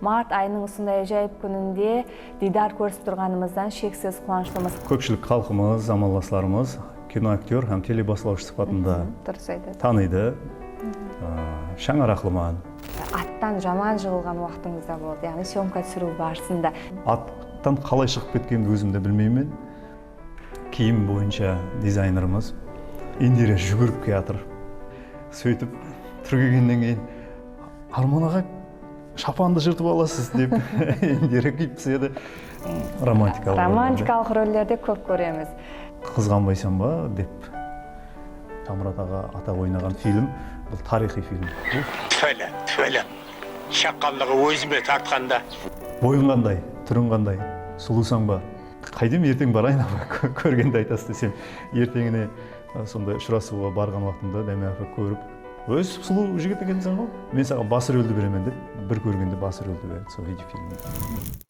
март айының ушундай ажайып күнүндө дидар көрүп турганыбыздан шексиз кубанычтымыз. Көпчүлүк калкымыз, замандаштарыбыз киноактер һәм телебашлауч сыпатында Дурус айтат. тааныйды. Шаңар Акылман. Аттан жаман жығылған уақытыңыз да болды, яғни съемка түсіру барысында. Аттан қалай шығып кеткенімді өзім де білмеймін. Киім бойынша дизайнеріміз Индира жүгіріп келатыр. Сөйтіп түргегеннен кейін Арман аға шапанды жыртып аласыз деп Индира киіп түседі. Романтикалық рөлдерде көп көреміз. Қызғанбайсың ба деп Тамұрат аға ата ойнаған фильм. Бұл тарихи фильм. Төйле. Шаққандағы өзіме тартқанда. Бойың қандай, түрің қандай, сұлусаң ба? Қайдем ертең барайын аға, көргенде айтасыз десем, ертеңіне сондай ұшырасуға барған уақытында Дәме апа көріп, өз сұлу жігіт екенсің ғой. Мен саған бас рөлді беремін деп, бір көргенде бас рөлді береді сол фильмде.